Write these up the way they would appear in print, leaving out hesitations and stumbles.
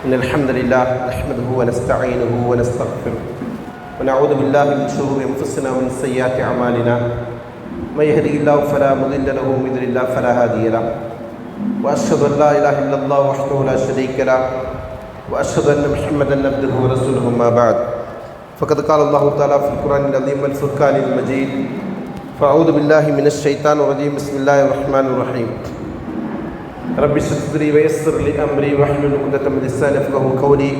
إن الحمد لله نحمده ونستعينه ونستغفره ونعوذ بالله من شرور أنفسنا ومن سيئات أعمالنا من يهده الله فلا مضل له ومن يضلل الله فلا هادي له وأشهد أن لا إله إلا الله وحده لا شريك له وأشهد أن محمدا عبده ورسوله ما بعد فقد قال الله تعالى في القرآن العظيم والفرقان المجيد فأعوذ بالله من الشيطان الرجيم بسم الله الرحمن الرحيم رب اشرح صدري ويسر لي أمري واحلل عقدة من لساني يفقهوا قولي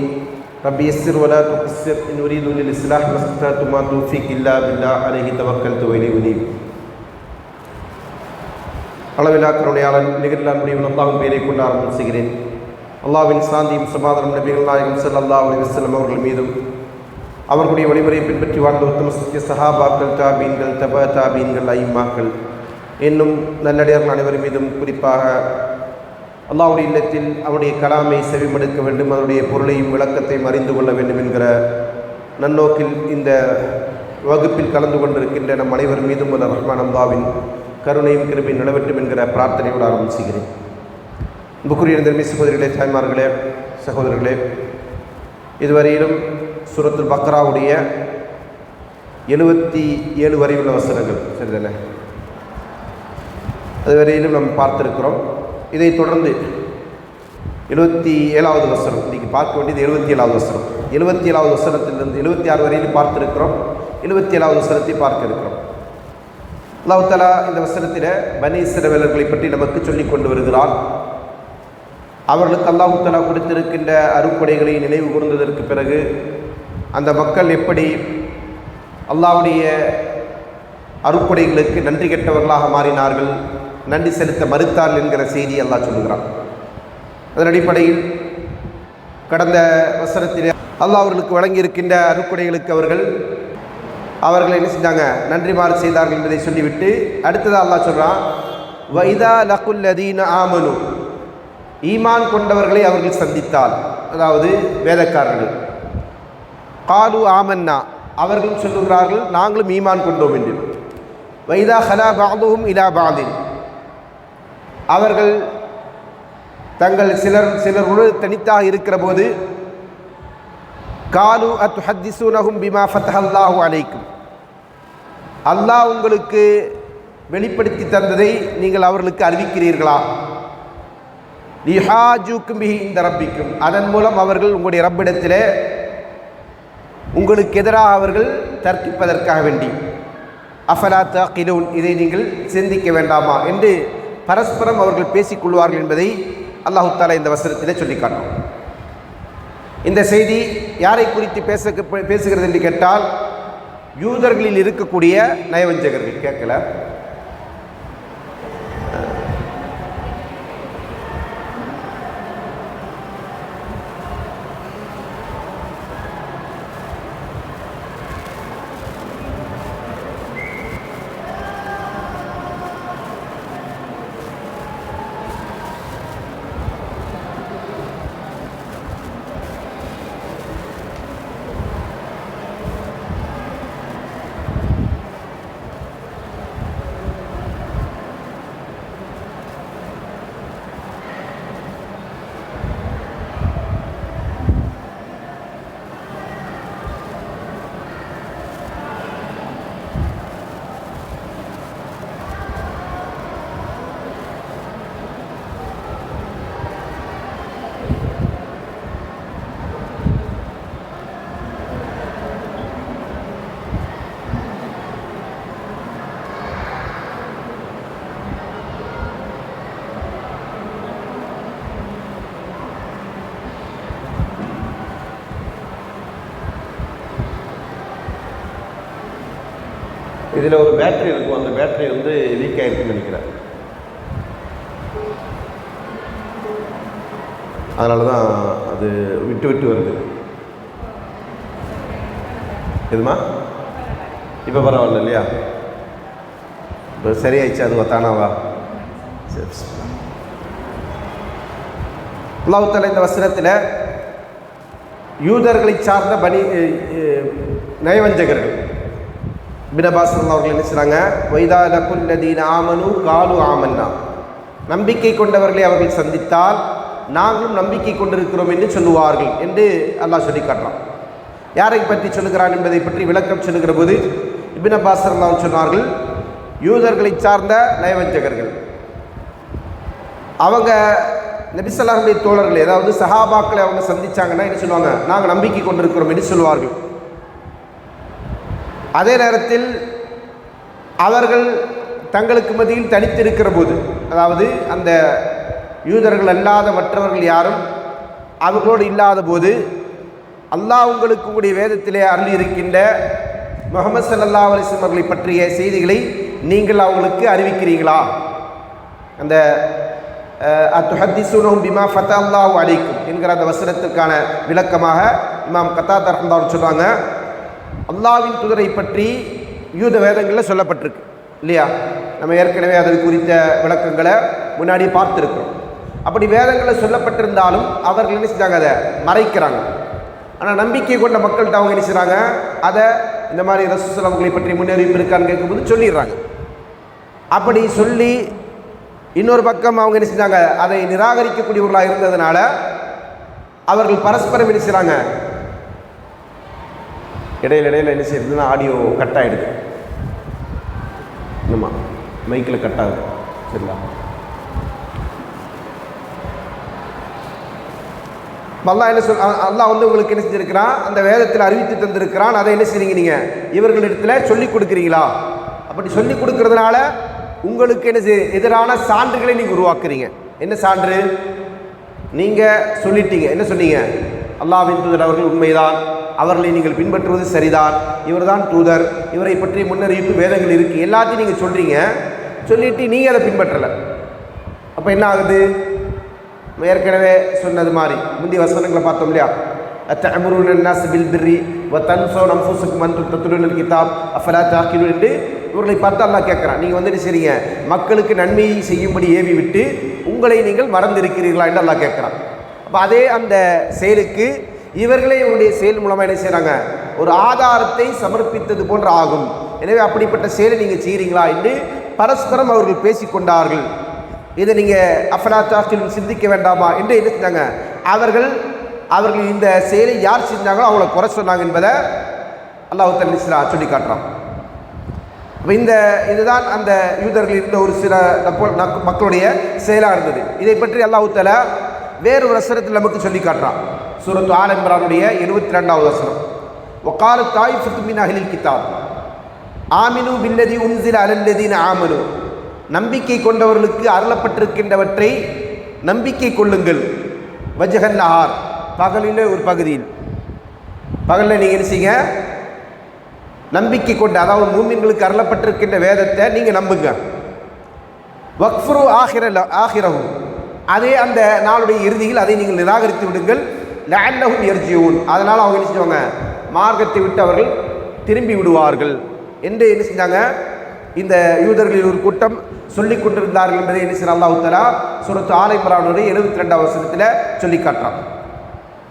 رب يسر ولا تعسر إن أريد للإصلاح ما استطعت وما توفيقي إلا بالله عليه توكلت وإليه أنيب. அளவிலா கருணையாளன் நிகழ்லான் முடியும் அல்லாஹ்வின் பெயரை கொண்டு ஆரம்பிக்கிறேன். அல்லாஹ்வின் சாந்தியும் சமாதானம் நபிகள் நாயகம் ஸல்லல்லாஹு அலைஹி வஸல்லம் அவர்கள் மீதும் அவர்களுடைய வழிமுறையை பின்பற்றி வாழ்ந்த உத்தம சத்திய சஹாபாக்கள் தாபீன்கள் தபா தாபீன்கள் ஐம்மாக்கள் என்னும் நல்லடியார்கள் அனைவரும் மீதும் குறிப்பாக அல்லாஹ்வுடைய இல்லத்தில் அவருடைய கலாமை செவிமடுக்க வேண்டும், அதனுடைய பொருளையும் விளக்கத்தையும் அறிந்து கொள்ள வேண்டும் என்கிற நன்னோக்கில் இந்த வகுப்பில் கலந்து கொண்டிருக்கின்ற நம் அனைவர் மீதும் உள்ள ரஹ்மான் அல்லாஹ்வின் கருணையும் கிருபையும் நிலவட்டும் என்கிற பிரார்த்தனையோடு ஆரம்பிச்சுகிறேன். அன்புக்குரிய நெருங்கிய சகோதரிகளே, தாய்மார்களே, சகோதரர்களே, இதுவரையிலும் சூரத்துல் பக்ராவுடைய 77 வரை உள்ள வசனங்கள் சரிதானே, அதுவரையிலும் நாம் பார்த்திருக்கிறோம். இதைத் தொடர்ந்து 77வது வசனம், இன்றைக்கி பார்க்க வேண்டியது 77வது வசனம். 77வது வசனத்திலிருந்து 76 வரையிலும் பார்த்திருக்கிறோம். 77வது வசனத்தை பார்க்க இருக்கிறோம். அல்லாஹ் தஆலா இந்த வசனத்தில் பனி இஸ்ரவேலர்களை பற்றி நமக்கு சொல்லிக் கொண்டு வருகிறான். அவர்களுக்கு அல்லாஹ் தஆலா கொடுத்திருக்கின்ற அருட்கொடைகளை நினைவு கூர்ந்ததற்கு பிறகு அந்த மக்கள் எப்படி அல்லாஹ்வுடைய அருட்கொடைகளுக்கு நன்றி கெட்டவர்களாக மாறினார்கள், நன்றி செலுத்த மறுத்தார்கள் என்கிற செய்தி அல்லாஹ் சொல்லுகிறான். அதன் அடிப்படையில் கடந்த வசனத்தில் அல்லாஹ் அவர்களுக்கு வழங்கியிருக்கின்ற அருட்கொடைகளுக்கு அவர்கள் என்ன செஞ்சாங்க, நன்றிமாறு செய்தார்கள் என்பதை சொல்லிவிட்டு அடுத்ததாக அல்லாஹ் சொல்கிறான், வைதா லகுல் லதீன ஆமனு, ஈமான் கொண்டவர்களை அவர்கள் சந்தித்தால், அதாவது வேதக்காரர்கள், காலு ஆமன்னா, அவர்களும் சொல்லுகிறார்கள் நாங்களும் ஈமான் கொண்டோம் என்று. வைதா ஹலா பாதுஹும் இலா பாதின், அவர்கள் தங்கள் சிலரோடு தனித்தாக இருக்கிற போது காலு அத்துஹத்திஸூனஹும் பிமா ஃபதஹல்லாஹு அலைக்கும், அல்லாஹ் உங்களுக்கு வெளிப்படுத்தி தந்ததை நீங்கள் அவர்களுக்கு அறிவிக்கிறீர்களா, லிஹாஜூக்கும் பிஹி இந்த ரப்பிக்கும், அதன் மூலம் அவர்கள் உங்களுடைய ரப்பிடத்திலே உங்களுக்கு எதிராக அவர்கள் தர்க்கிப்பதற்காக வேண்டி, அஃபலா தஅகிலூன், இதை நீங்கள் சிந்திக்க வேண்டாமா என்று பரஸ்பரம் அவர்கள் பேசிக்கொள்வார்கள் என்பதை அல்லாஹ் தஆலா இந்த வசனத்திலே சொல்லி காட்டும். இந்த செய்தி யாரை குறித்து பேசுகிறது என்று கேட்டால், யூதர்களில் இருக்கக்கூடிய நயவஞ்சகர்கள். கேட்கல, இதில் ஒரு பேட்டரி இருக்கும், அந்த பேட்டரி வீக் ஆகிருக்குன்னு நினைக்கிறேன். அதனால தான் அது விட்டு விட்டு வருது. எதுமா இப்போ பரவாயில்ல இல்லையா, இப்போ சரியாயிடுச்சு, அது தானாவா? சரி. அல்லாஹ் தஆலா இந்த வசனத்தில் யூதர்களை சார்ந்த நயவஞ்சகர்கள் இப்னு அப்பாஸ் அவர்கள் என்ன செய்கிறாங்க, வைதா லகுல் லதீன ஆமனு காலு ஆமன்னா, நம்பிக்கை கொண்டவர்களை அவர்கள் சந்தித்தால் நாங்களும் நம்பிக்கை கொண்டிருக்கிறோம் என்று சொல்லுவார்கள் என்று அல்லாஹ் சொல்லி காட்டுறான். யாரை பற்றி சொல்லுகிறான் என்பதை பற்றி விளக்கம் சொல்லுகிற போது இப்னு அப்பாஸ் ரலியல்லாஹு அன்ஹு சொன்னார்கள், யூதர்களை சார்ந்த நயவஞ்சகர்கள் அவங்க நபி ஸல்லல்லாஹு அலைஹி வஸல்லம் தோழர்கள், ஏதாவது சஹாபாக்களை அவங்க சந்திச்சாங்கன்னா என்ன சொல்லுவாங்க, நாங்கள் நம்பிக்கை கொண்டிருக்கிறோம் என்று சொல்வார்கள். அதே நேரத்தில் அவர்கள் தங்களுக்கு மத்தியில் தனித்திருக்கிற போது, அதாவது அந்த யூதர்கள் அல்லாத மற்றவர்கள் யாரும் அவர்களோடு இல்லாத போது, அல்லாஹ் உங்களுக்கு உங்களுடைய வேதத்திலே அருளி இருக்கின்ற முஹம்மது ஸல்லல்லாஹு அலைஹி வஸல்லம் அவர்களை பற்றிய செய்திகளை நீங்கள் அவங்களுக்கு அறிவிக்கிறீங்களா? அந்த அத்துஹத்திஸூனஹும் பிமா ஃபதல்லாஹு அலைக்கும் என்கிற அந்த வசனத்திற்கான விளக்கமாக இமாம் கத்தாதா ரஹ்மத்துல்லாஹி சொல்றாங்க, அல்லாஹ்வின் தூதரை பற்றி யூத வேதங்களில் சொல்லப்பட்டிருக்கு இல்லையா? நம்ம ஏற்கனவே அதை குறித்த விளக்கங்களை முன்னாடி பார்த்துருக்கிறோம். அப்படி வேதங்களில் சொல்லப்பட்டிருந்தாலும் அவர்கள் என்ன செஞ்சாங்க, அதை மறைக்கிறாங்க. ஆனால் நம்பிக்கை கொண்ட மக்கள்கிட்ட அவங்க என்ன செய்கிறாங்க, அதை இந்த மாதிரி ரசூலுல்லாஹி ஸல்லல்லாஹு அலைஹி வஸல்லம் பற்றி முன்னறிவிப்பு இருக்கான்னு கேட்கும்போது சொல்லிடுறாங்க. அப்படி சொல்லி இன்னொரு பக்கம் அவங்க என்ன செஞ்சாங்க, அதை நிராகரிக்கக்கூடியவர்களாக இருந்ததுனால அவர்கள் பரஸ்பரம் என்ன செய்கிறாங்க, இடையில என்ன செய்யறதுன்னா ஆடியோ கட் ஆகிடுது. என்னம்மா மைக்கில் கட் ஆகுது, சரிங்களா? அல்லாஹ் என்ன அல்லாஹ் வந்து உங்களுக்கு என்ன செஞ்சிருக்கிறான், அந்த வேதத்தில் அறிவித்து தந்திருக்கிறான். அதை என்ன செய்றீங்க, நீங்கள் இவர்களிடத்தில் சொல்லிக் கொடுக்குறீங்களா? அப்படி சொல்லிக் கொடுக்கறதுனால உங்களுக்கு என்ன எதிரான சான்றுகளை நீங்கள் உருவாக்குறீங்க. என்ன சான்று? நீங்கள் சொல்லிட்டீங்க, என்ன சொன்னீங்க, அல்லாஹ்வின் தூதர் அவர்கள் உண்மைதான், அவர்களை நீங்கள் பின்பற்றுவது சரிதான், இவர்தான் தூதர், இவரை பற்றி முன்னறிவிப்பு வேதங்கள் இருக்குது, எல்லாத்தையும் நீங்கள் சொல்கிறீங்க. சொல்லிட்டு நீங்கள் அதை பின்பற்றலை. அப்போ என்ன ஆகுது? ஏற்கனவே சொன்னது மாதிரி முந்தைய வசனங்களை பார்த்தோம் இல்லையா? அத்தஅமுருன அன்னாஸ பில் பிர்ரி வ தன்ஸௌன அன்ஃபுஸக்கும் வஅன்தும் தத்லூனல் கிதாப் அஃபலா தஅகிலூன் என்று இவர்களை பார்த்து அல்லாஹ் கேட்குறான், நீங்கள் வந்து என்ன செய்றீங்க, மக்களுக்கு நன்மையை செய்யும்படி ஏவி விட்டு உங்களை நீங்கள் மறந்திருக்கிறீர்களா என்று அல்லாஹ் கேட்குறான். அப்போ அதே அந்த செயலுக்கு இவர்களே இவருடைய செயல் மூலமாக என்ன செய்கிறாங்க, ஒரு ஆதாரத்தை சமர்ப்பித்தது போன்று ஆகும். எனவே அப்படிப்பட்ட செயலை நீங்கள் செய்கிறீங்களா என்று பரஸ்பரம் அவர்கள் பேசிக்கொண்டார்கள். இதை நீங்கள் அஃபலா தஅகிலூன் சிந்திக்க வேண்டாமா என்று என்ன செஞ்சாங்க, அவர்கள் இந்த செயலை யார் செஞ்சாங்களோ அவங்கள குறை சொன்னாங்க என்பதை அல்லாஹ் தஆலா சொல்லி காட்டுறான். இப்போ இதுதான் அந்த யூதர்கள் இருந்த ஒரு சில மக்களுடைய செயலாக இருந்தது. இதை பற்றி அல்லாஹ் தஆலா வேறு ஒரு வசனத்தில் நமக்கு சொல்லி காட்டுறான். சூரத்து ஆல் இம்ரானுடைய 72வது வசனம், வகால தாயிஃபத்து மின் அஹ்லில் கிதாப் ஆமினு பில்லதி உன்ஸில அலல்லதீன ஆமனு, நம்பிக்கை கொண்டவர்களுக்கு அருளப்பட்டிருக்கின்றவற்றை நம்பிக்கை கொள்ளுங்கள். வஜ்ஹன் நஹார், பகலில் ஒரு பகுதியில், பகலில் நீங்கள் என்ன செய்யுங்க, நம்பிக்கை கொண்டு, அதாவது மூமின்களுக்கு அருளப்பட்டிருக்கின்ற வேதத்தை நீங்கள் நம்புங்க. வக்ஃபுரு ஆஹிரஹு, அதே அந்த நாளுடைய இறுதியில் அதை நீங்கள் நிராகரித்து விடுங்கள். லஅல்லஹும் யர்ஜிஊன், அதனால் அவங்க என்ன செஞ்சுவாங்க, மார்க்கத்தை விட்டு அவர்கள் திரும்பி விடுவார்கள் என்று என்ன செஞ்சாங்க, இந்த யூதர்களில் ஒரு கூட்டம் சொல்லிக் கொண்டிருந்தார்கள் என்பதை என்ன செய்ய அல்லாஹ் தஆலா சூரத்து ஆல் இம்ரானுடைய 72வது வசனத்தில் சொல்லி காட்டுறான்.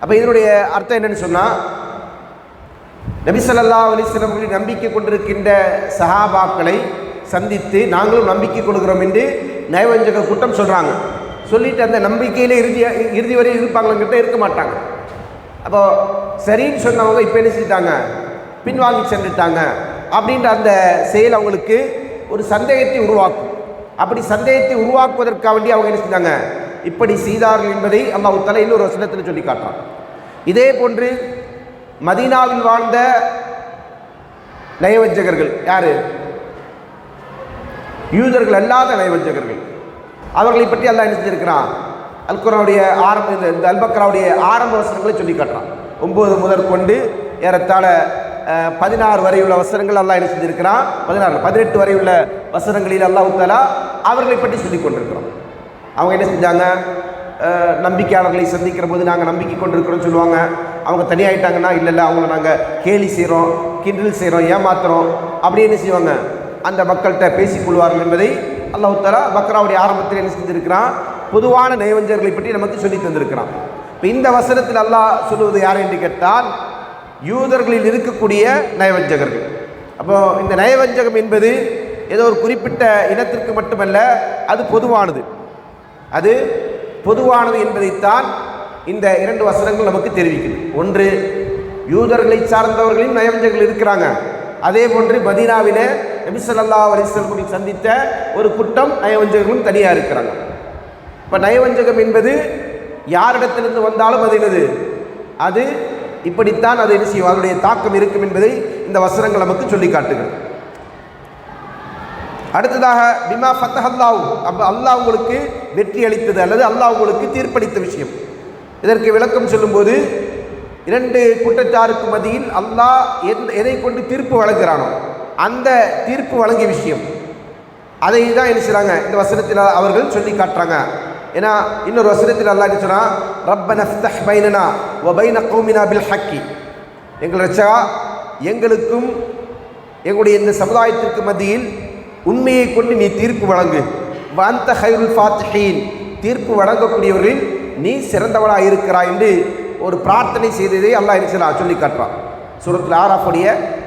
அப்போ இதனுடைய அர்த்தம் என்னன்னு சொன்னால், நபி ஸல்லல்லாஹு அலைஹி வஸல்லம் நம்பிக்கை கொண்டிருக்கின்ற சஹாபாக்களை சந்தித்து நாங்களும் நம்பிக்கை கொடுக்குறோம் என்று நயவஞ்சக கூட்டம் சொல்கிறாங்க. சொல்லிட்டு அந்த நம்பிக்கையில் இறுதி வரை இருப்பாங்கள்கிட்ட இருக்க மாட்டாங்க. அப்போ சரின்னு சொன்னவங்க இப்போ என்ன செஞ்சிட்டாங்க, பின்வாங்கி சென்றுட்டாங்க அப்படின்ற அந்த செயல் அவங்களுக்கு ஒரு சந்தேகத்தை உருவாக்கும். அப்படி சந்தேகத்தை உருவாக்குவதற்காக வேண்டி அவங்க என்ன செஞ்சாங்க, இப்படி செய்தார்கள் என்பதை அல்லாஹ் தஆலா இன்னொரு வசனத்தில் சொல்லி காட்டுறான். இதே போன்று மதீனாவில் வாழ்ந்த நயவஞ்சகர்கள் யாரு, யூதர்கள் அல்லாத நயவஞ்சகர்கள், அவர்களை பற்றி அல்லாஹ் என்ன செஞ்சிருக்கிறான், அல் குர்ஆனுடைய இந்த அல் பக்ராவுடைய ஆரம்ப வசனங்களை சொல்லி காட்டுறான். 9 முதற்கொண்டு ஏறத்தாழ 16 வரை உள்ள வசனங்கள் அல்லாஹ் என்ன செஞ்சிருக்கிறான், 18 வரை உள்ள வசனங்களில் அல்லாஹ் தஆலா அவர்களை பற்றி சொல்லி கொண்டிருக்கிறோம். அவங்க என்ன செஞ்சாங்க, நம்பிக்கையாளர்களை சந்திக்கிற போது நாங்கள் நம்பிக்கை கொண்டிருக்கிறோம்னு சொல்லுவாங்க. அவங்க தனியாகிட்டாங்கன்னா இல்லை அவங்கள நாங்கள் கேலி செய்கிறோம், கிண்டல் செய்கிறோம், ஏமாத்துறோம் அப்படி என்ன செய்வாங்க, அந்த மக்கள்கிட்ட பேசிக்கொள்வார்கள் என்பதை அல்லாஹ் தஆலா பக்ராவுடைய ஆரம்பத்தில் என்ன செஞ்சிருக்கிறான், பொதுவான நயவஞ்சகர்களை பற்றி நமக்கு சொல்லி தந்திருக்கிறான். இப்போ இந்த வசனத்தில் அல்லாஹ் சொல்லுவது யார் என்று கேட்டால், யூதர்களில் இருக்கக்கூடிய நயவஞ்சகர்கள். அப்போ இந்த நயவஞ்சகம் என்பது ஏதோ ஒரு குறிப்பிட்ட இனத்திற்கு மட்டுமல்ல, அது பொதுவானது. அது பொதுவானது என்பதைத்தான் இந்த 2 வசனங்கள் நமக்கு தெரிவிக்குது. ஒன்று, யூதர்களை சார்ந்தவர்களின் நயவஞ்சகர்கள் இருக்கிறாங்க. அதே போன்று மதீனாவிலே நபி ஸல்லல்லாஹு அலைஹி வஸல்லம் சந்தித்த ஒரு கூட்டம் நயவஞ்சகர்களும் தனியாக இருக்கிறாங்க. இப்போ நயவஞ்சகம் என்பது யாரிடத்திலிருந்து வந்தாலும் அது என்னது, அது இப்படித்தான் அது என்ன செய்யும், அதனுடைய தாக்கம் இருக்கும் என்பதை இந்த வசனங்கள் நமக்கு சொல்லி காட்டுகிறது. அடுத்ததாக பிமா ஃபத்தஹல்லாஹு, அல்லாஹ் உங்களுக்கு வெற்றி அளித்தது அல்லது அல்லாஹ் உங்களுக்கு தீர்ப்பளித்த விஷயம். இதற்கு விளக்கம் சொல்லும்போது 2 கூட்டத்தாருக்கு மத்தியில் அல்லாஹ் எதை கொண்டு தீர்ப்பு வழங்குகிறானோ அந்த தீர்ப்பு வழங்கிய விஷயம், அதை தான் என்ன செய்கிறாங்க இந்த வசனத்தில் அவர்கள் சொல்லி காட்டுறாங்க. ஏன்னா இன்னொரு வசனத்தில் அல்லாஹ் என்ன சொன்னா, ரப்பனா ஃப்தஹ் பைனனா வ பைன கௌமினா பில் ஹக்கி, எங்கள் ரட்சகா எங்களுக்கும் எங்களுடைய இந்த சமுதாயத்திற்கு மத்தியில் உண்மையை கொண்டு நீ தீர்ப்பு வழங்கு. வஅன்த கைருல் ஃபாத்திஹீன், தீர்ப்பு வழங்கக்கூடியவர்களில் நீ சிறந்தவனாக இருக்கிறாய் என்று ஒரு பிரார்த்தனை செய்ததை அல்லாஹ் என்ன சொல்லி காட்டுறான். சூரத்துல் ஆராஃபுடைய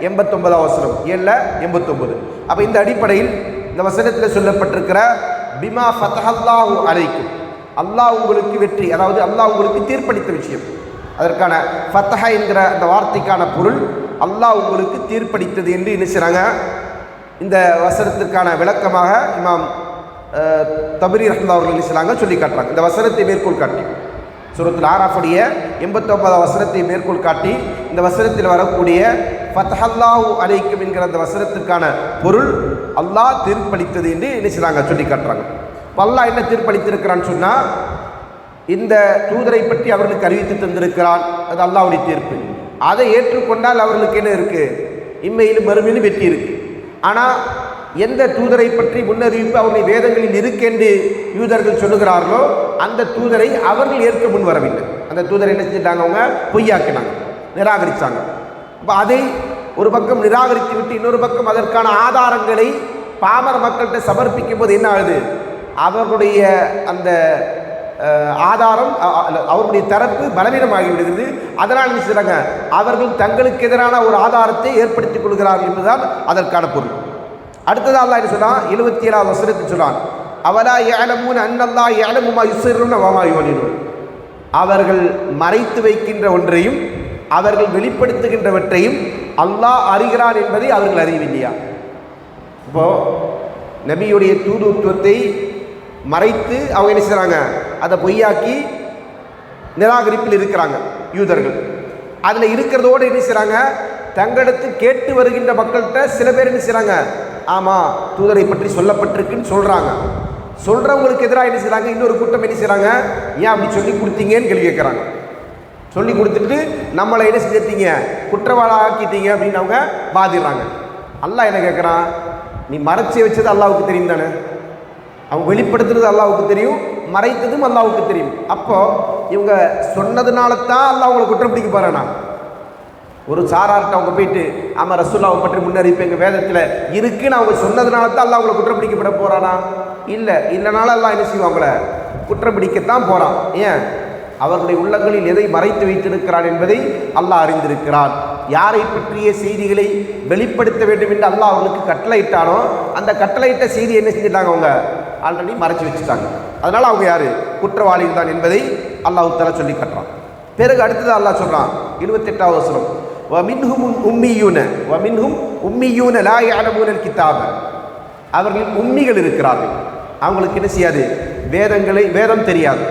89வது வசனம் 7-89. அப்போ இந்த அடிப்படையில் இந்த வசனத்தில் சொல்லப்பட்டிருக்கிற பிமா ஃபத்தஹல்லாஹு அலைக்கும், அல்லாஹ் உங்களுக்கு வெற்றி, அதாவது அல்லாஹ் உங்களுக்கு தீர்ப்பளித்த விஷயம், அதற்கான ஃபத்தஹ என்கிற அந்த வார்த்தைக்கான பொருள் அல்லாஹ் உங்களுக்கு தீர்ப்பளித்தது என்று என்ன செய்கிறாங்க இந்த வசனத்திற்கான விளக்கமாக இமாம் தபரி ரஹ்மத்துல்லாஹி அவர்கள் என்ன செய்கிறாங்க சொல்லி காட்டுறாங்க. இந்த வசனத்தை மேற்கோள் காட்டி சூரத்துல் ஆராஃபுடைய 89வது வசனத்தை மேற்கோள் காட்டி இந்த வசனத்தில் வரக்கூடிய ஃபத்தஹல்லாஹு அலைக்கும் என்கிற அந்த வசனத்திற்கான பொருள் அல்லாஹ் தீர்ப்பளித்தது என்று என்ன செய்கிறாங்க சொல்லி காட்டுறாங்க. இப்போ அல்லாஹ் என்ன தீர்ப்பளித்திருக்கிறான்னு சொன்னால், இந்த தூதரை பற்றி அவர்களுக்கு அறிவித்து தந்திருக்கிறான், அது அல்லாஹ்வுடைய தீர்ப்பு. அதை ஏற்றுக்கொண்டால் அவர்களுக்கு என்ன இருக்குது, இம்மையிலும் மறுமையிலும் வெற்றி இருக்குது. ஆனால் எந்த தூதரை பற்றி முன்னறிவிப்பு அவருடைய வேதங்களில் இருக்கென்று யூதர்கள் சொல்லுகிறார்களோ அந்த தூதரை அவர்கள் ஏற்க முன் வரவில்லை. அந்த தூதரை என்ன செஞ்சிட்டாங்க, அவங்க பொய்யாக்கினாங்க, நிராகரித்தாங்க. இப்போ அதை ஒரு பக்கம் நிராகரித்து விட்டு இன்னொரு பக்கம் அதற்கான ஆதாரங்களை பாமர மக்கள்கிட்ட சமர்ப்பிக்கும் போது என்ன ஆகுது, அவர்களுடைய அந்த ஆதாரம் அவருடைய தரப்பு பலவீனமாகி விடுகிறது. அதனால் என்ன செய்கிறாங்க, அவர்கள் தங்களுக்கு எதிரான ஒரு ஆதாரத்தை ஏற்படுத்திக் கொள்கிறார்கள் என்பதுதான் அதற்கான பொருள். அடுத்தது அல்லாஹ் என்ன சொன்னான், 77வது வசனத்தில் சொன்னான், அவலா யஅலமூன அன்னல்லாஹ யஅலமு மா யுஸிர்ருன வ மா யுஅலினூன், அவர்கள் மறைத்து வைக்கின்ற ஒன்றையும் அவர்கள் வெளிப்படுத்துகின்றவற்றையும் அல்லாஹ் அறிகிறான் என்பதை அவர்கள் அறியவில்லையா? இப்போது நபியுடைய தூதுத்துவத்தை மறைத்து அவங்க என்ன செய்கிறாங்க, அதை பொய்யாக்கி நிராகரிப்பில் இருக்கிறாங்க யூதர்கள். அதில் இருக்கிறதோடு என்ன செய்கிறாங்க, தங்களிடத்து கேட்டு வருகின்ற மக்கள்கிட்ட சில பேர் என்ன செய்கிறாங்க, ஆமாம் தூதரை பற்றி சொல்லப்பட்டிருக்குன்னு சொல்கிறாங்க. சொல்கிறவங்களுக்கு எதிராக என்ன செய்கிறாங்க, இன்னொரு கூட்டம் என்ன செய்கிறாங்க, ஏன் அப்படி சொல்லி கொடுத்தீங்கன்னு கேள்வி கேட்குறாங்க. சொல்லி கொடுத்துட்டு நம்மளை என்ன செஞ்சிட்டீங்க, குற்றவாளி ஆக்கிட்டீங்க அப்படின்னு அவங்க பாதிடுறாங்க. அல்லாஹ் என்ன கேட்குறான், நீ மறைச்சி வச்சது அல்லாஹ்வுக்கு தெரியும் தானே, அவங்க வெளிப்படுத்துறது அல்லாஹ்வுக்கு தெரியும், மறைத்ததும் அல்லாஹ்வுக்கு தெரியும். அப்போது இவங்க சொன்னதுனால தான் அல்லாஹ் அவங்களை குற்றம் பிடிக்க போகிறானா? ஒரு சாரார்ட்ட அவங்க போயிட்டு ஆமாம் ரசூலுல்லாஹை பற்றி முன்னறிவிப்பு எங்கள் வேதத்தில் இருக்குன்னு அவங்க சொன்னதுனால தான் அல்லாஹ் அவங்களை குற்றம் பிடிக்கப்பட போகிறானா? இல்லை, இல்லைனால அல்லாஹ் என்ன செய்வான், அவங்கள குற்றம் பிடிக்கத்தான் போகிறான். ஏன், அவர்களுடைய உள்ளங்களில் எதை மறைத்து வைத்திருக்கிறான் என்பதை அல்லாஹ் அறிந்திருக்கிறான். யாரை பற்றிய செய்திகளை வெளிப்படுத்த வேண்டும் என்று அல்லாஹ் அவர்களுக்கு கட்டளையிட்டானோ அந்த கட்டளையிட்ட செய்தி என்ன செஞ்சிட்டாங்க, அவங்க ஆல்ரெடி மறைச்சி வச்சுட்டாங்க. அதனால் அவங்க யார், குற்றவாளிகள் தான் என்பதை அல்லாஹ் தஆலா சொல்லி காட்டுறான். பிறகு அடுத்தது அல்லாஹ் சொல்கிறான் 28வது வசனம், வமின்ஹும் உம்மியூன லா யஅலமூனல் கிதாப, அவர்கள் உம்மிகள் இருக்கிறார்கள், அவங்களுக்கு என்ன செய்யாது, வேதம் தெரியாது,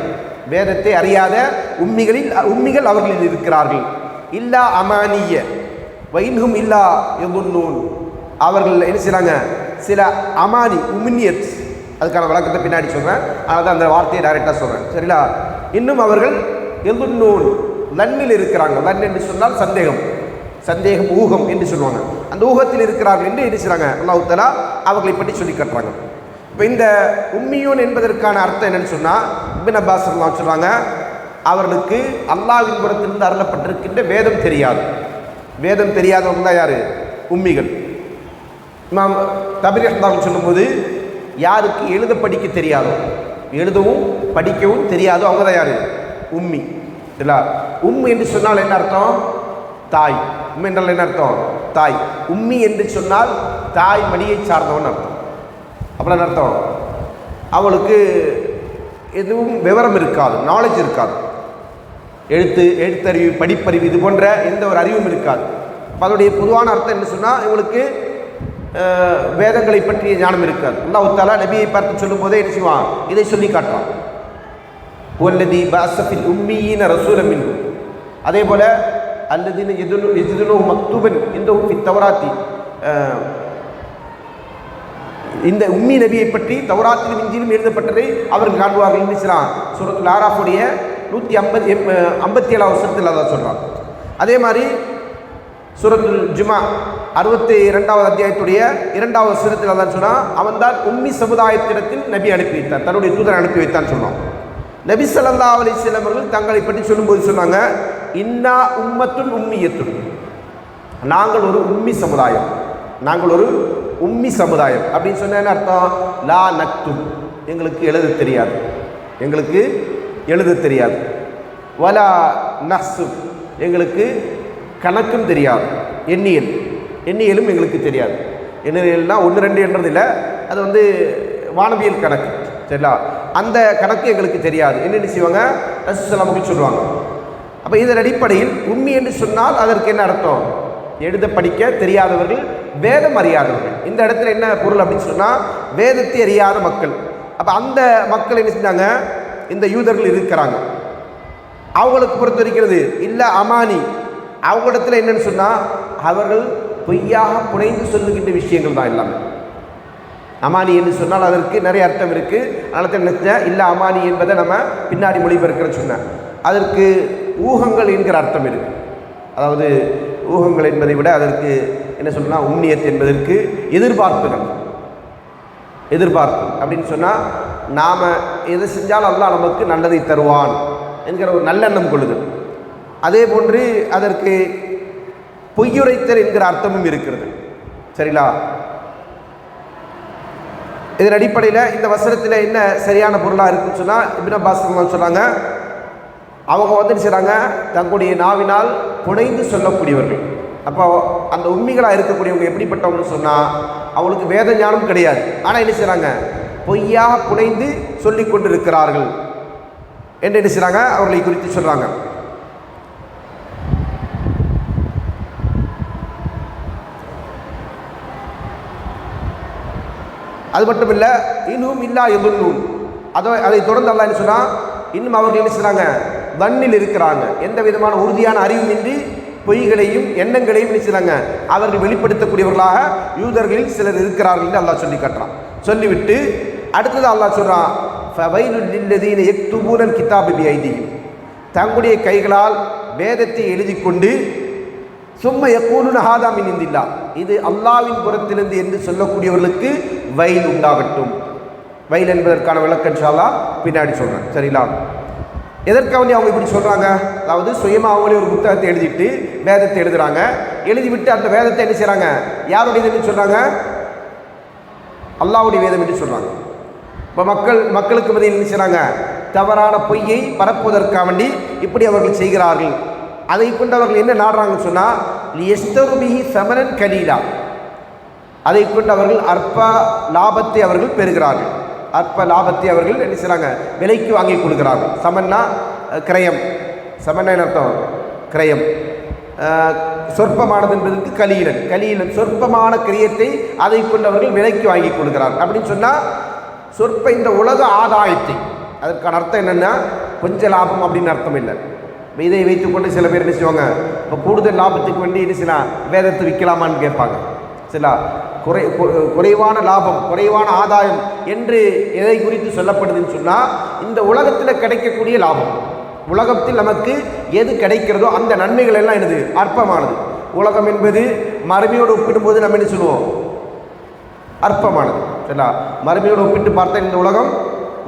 வேதத்தை அறியாத உம்மிகள் அவர்களில் இருக்கிறார்கள். இல்லா அமானிய வைன்ஹும் இல்லா யதுன்னூன், அவர்கள் என்ன செய்கிறாங்க, சில அமானி உம்னியத், அதுக்கான விளக்கத்தை பின்னாடி சொல்கிறேன், அதனால் தான் அந்த வார்த்தையை டைரெக்டாக சொல்கிறேன், சரிங்களா? இன்னும் அவர்கள் யதுன்னூன் லன்னில் இருக்கிறாங்க. லன் என்று சொன்னால் சந்தேகம் ஊகம் என்று சொல்லுவாங்க. அந்த ஊகத்தில் இருக்கிறார்கள் என்று என்ன செய்கிறாங்க, அல்லாஹ் தஆலா அவர்களை பற்றி சொல்லி காட்டுறாங்க. இப்போ இந்த உம்மியூன் என்பதற்கான அர்த்தம் என்னன்னு சொன்னால், இப்னு அப்பாஸ் சொல்கிறாங்க, அவர்களுக்கு அல்லாஹ்வின் புறத்திலிருந்து அருளப்பட்டிருக்கின்ற வேதம் தெரியாது. வேதம் தெரியாதவங்க தான் யார், உம்மிகள். இமாம் தபரி ரஹ்மத்துல்லாஹி சொல்லும்போது, யாருக்கு எழுத படிக்க தெரியாதோ, எழுதவும் படிக்கவும் தெரியாதோ அவங்க தான் யார், உம்மி. இல்லை, என்று சொன்னால் என்ன அர்த்தம், தாய். உம்மி என்றால் என்ன அர்த்தம், தாய். உம்மி என்று சொன்னால் தாய் மடியை சார்ந்தவன் அர்த்தம். அப்படின்னா அர்த்தம், அவளுக்கு எதுவும் விவரம் இருக்காது, நாலேஜ் இருக்காது. எழுத்தறிவு, படிப்பறிவு இது போன்ற எந்த ஒரு அறிவும் இருக்காது. அப்போ அதனுடைய பொதுவான அர்த்தம் என்ன சொன்னால், இவங்களுக்கு வேதங்களை பற்றிய ஞானம் இருக்காது. அல்லாஹ் தஆலா நபியை பார்த்து சொல்லும் போதே என்ன செய்வான், இதை சொல்லி காட்டுறான். வல்லதி பஅஸஃபில் உம்மீன ரசூலம் மின்ஹும். அதே போல் அல்லதீன யஜிதுனஹு மக்தூபன் இன்தஹும் ஃபித் தௌராத்தி. இந்த உம்மி நபியை பற்றி தௌராத்திலும் இஞ்சிலும் எழுதப்பட்டதை அவர்கள் காண்பார்கள் என்று சூரத்துல் ஆராஃபுடைய 157வது வசனத்தில் அல்லாஹ் சொல்கிறான். அதே மாதிரி சூரத்துல் ஜுமா 62வது அத்தியாயத்துடைய 2வது வசனத்தில் அல்லாஹ் சொன்னான், அவன்தான் உம்மி சமுதாயத்திடத்தில் நபி அனுப்பி வைத்தான், தன்னுடைய தூதரை அனுப்பி வைத்தான் சொன்னான். நபி ஸல்லல்லாஹு அலைஹி வஸல்லம் அவர்கள் தங்களை பற்றி சொல்லும்போது சொன்னாங்க, இன்னா உம்மத்துன் உம்மியத்துன், நாங்கள் ஒரு உம்மி சமுதாயம், நாங்கள் ஒரு உம்மி சமுதாயம். அப்படின்னு சொன்ன அர்த்தம், லா நக்துப், எங்களுக்கு எழுத தெரியாது, எங்களுக்கு எழுத தெரியாது. வலா நஹ்சுப், எங்களுக்கு கணக்கும் தெரியாது, எண்ணியலும் எங்களுக்கு தெரியாது. எண்ணியல்னா 1 2 என்றதில்லை, அது வந்து வானவியல் கணக்கு, சரிங்களா? அந்த கணக்கு எங்களுக்கு தெரியாது என்ன செய்வாங்க, ரசூலுல்லாஹி சொல்லுவாங்க. அப்போ இதன் அடிப்படையில் உம்மி என்று சொன்னால் அதற்கு என்ன அர்த்தம், எழுத படிக்க தெரியாதவர்கள், வேதம் அறியாதவர்கள். இந்த இடத்துல என்ன பொருள் அப்படின்னு சொன்னால், வேதத்தை அறியாத மக்கள். அப்போ அந்த மக்கள் என்ன செஞ்சாங்க, இந்த யூதர்கள் இருக்கிறாங்க, அவங்களுக்கு பொறுத்த இருக்கிறது இல்லை அமானி. அவங்களிடத்தில் என்னன்னு சொன்னால், அவர்கள் பொய்யாக புனைந்து சொல்லுகின்ற விஷயங்கள் தான் எல்லாமே. அமானி என்று சொன்னால் அதற்கு நிறைய அர்த்தம் இருக்குது. அதனால நினைச்சேன் இல்லை அமானி என்பதை நம்ம பின்னாடி மொழிபெயர்க்கிறேன்னு சொன்னேன். அதற்கு ஊகங்கள் என்கிற அர்த்தம் இருக்குது. அதாவது ஊகங்கள் என்பதை விட அதற்கு என்ன சொல்லணும்னா, உம்னியத் என்பதற்கு எதிர்பார்ப்புகள், எதிர்பார்ப்பு அப்படின்னு சொன்னால், நாம் எதை செஞ்சாலும் அல்லாஹ் நமக்கு நல்லதை தருவான் என்கிற ஒரு நல்லெண்ணம் கொள்ளுதல். அதே போன்று அதற்கு பொய்யுரைத்தல் என்கிற அர்த்தமும் இருக்கிறது, சரிங்களா? இதன் அடிப்படையில் இந்த வசனத்தில் என்ன சரியான பொருளாக இருக்குன்னு சொன்னால், இப்னு அப்பாஸ் சொன்னாங்க, அவங்க வந்து என்ன செய்கிறாங்க, தங்களுடைய நாவினால் புனைந்து சொல்லக்கூடியவர்கள். அப்போ அந்த உண்மைகளாக இருக்கக்கூடியவங்க எப்படிப்பட்டவங்கன்னு சொன்னால், அவங்களுக்கு வேத ஞானம் கிடையாது, ஆனால் என்ன செய்கிறாங்க, பொய்யாக புனைந்து சொல்லி கொண்டு இருக்கிறார்கள் என்று என்ன செய்கிறாங்க, அவர்களை குறித்து சொல்கிறாங்க. அது மட்டும் இல்லை, இன்னும் இல்லா எதுன்னும், அதை தொடர்ந்து அல்லாஹ் என்ன சொன்னால், இன்னும் அவர்கள் என்ன செய்கிறாங்க, தன்னில் இருக்கிறாங்க, எந்த விதமான உறுதியான அறிவுமின்றி பொய்களையும் எண்ணங்களையும் என்ன செய்கிறாங்க, அவர்கள் வெளிப்படுத்தக்கூடியவர்களாக யூதர்களில் சிலர் இருக்கிறார்கள் என்று அல்லாஹ் சொல்லி காட்டுறான். சொல்லிவிட்டு அடுத்தது அல்லாஹ் சொல்கிறான், ஃபவைலுல் லில்லதீன யக்துபூனல் கிதாப பிஐதீஹிம், தங்களுடைய கைகளால் வேதத்தை எழுதி கொண்டு சும்ம யக்கூலுன ஹாதா மின் இந்தில்லா, இது அல்லாஹ்வின் புறத்திலிருந்து என்று சொல்லக்கூடியவர்களுக்கு வயல் உண்டாகட்டும். வயல் என்பதற்கான விளக்கம் இன்ஷா அல்லாஹ் பின்னாடி சொல்கிறேன், சரிங்களா? எதற்காக அவங்க இப்படி சொல்கிறாங்க, அதாவது சுயமாக அவங்களே ஒரு புத்தகத்தை எழுதிட்டு வேதத்தை எழுதுகிறாங்க, எழுதிவிட்டு அந்த வேதத்தை என்ன செய்கிறாங்க, யாருடைய இதுன்னு சொல்கிறாங்க, அல்லாஹ்வுடைய வேதம் என்று சொல்கிறாங்க. இப்போ மக்களுக்கு மத்தியில் என்ன செய்கிறாங்க, தவறான பொய்யை பரப்புவதற்காக வேண்டி இப்படி அவர்கள் செய்கிறார்கள். அதை கொண்டு அவர்கள் என்ன நாடுறாங்கன்னு சொன்னால், லியஸ்தருபிஹி சமனன் கலீலா, அதை கொண்டு அவர்கள் அற்ப லாபத்தை அவர்கள் பெறுகிறார்கள். அற்ப லாபத்தை அவர்கள் என்ன செய்கிறாங்க, விலைக்கு வாங்கி கொடுக்கிறார்கள். சமன்னா கிரயம், சமன்னா அர்த்தம் கிரயம், சொற்பமானது என்பதற்கு கலீலன் சொற்பமான கிரியத்தை அதை கொண்டு அவர்கள் விலைக்கு வாங்கி கொடுக்கிறார்கள். அப்படின்னு சொன்னால் சொற்ப இந்த உலக ஆதாயத்தை, அதற்கான அர்த்தம் என்னென்னா கொஞ்சம் லாபம் அப்படின்னு அர்த்தம் இல்லை. இதை வைத்துக்கொண்டு சில பேர் என்ன செய்வாங்க, இப்போ கூடுதல் லாபத்துக்கு வேண்டி என்ன செய்யலாம், வேதத்தை விற்கலாமான்னு கேட்பாங்க. சரிங்களா? குறைவான லாபம், குறைவான ஆதாயம் என்று எதை குறித்து சொல்லப்படுதுன்னு சொன்னால், இந்த உலகத்தில் கிடைக்கக்கூடிய லாபம், உலகத்தில் நமக்கு எது கிடைக்கிறதோ அந்த நன்மைகள் எல்லாம் என்னது, அற்பமானது. உலகம் என்பது மறுமையோடு ஒப்பிடும்போது நம்ம என்ன சொல்லுவோம், அற்பமானது. சரிங்களா? மறுமையோடு ஒப்பிட்டு பார்த்தா இந்த உலகம்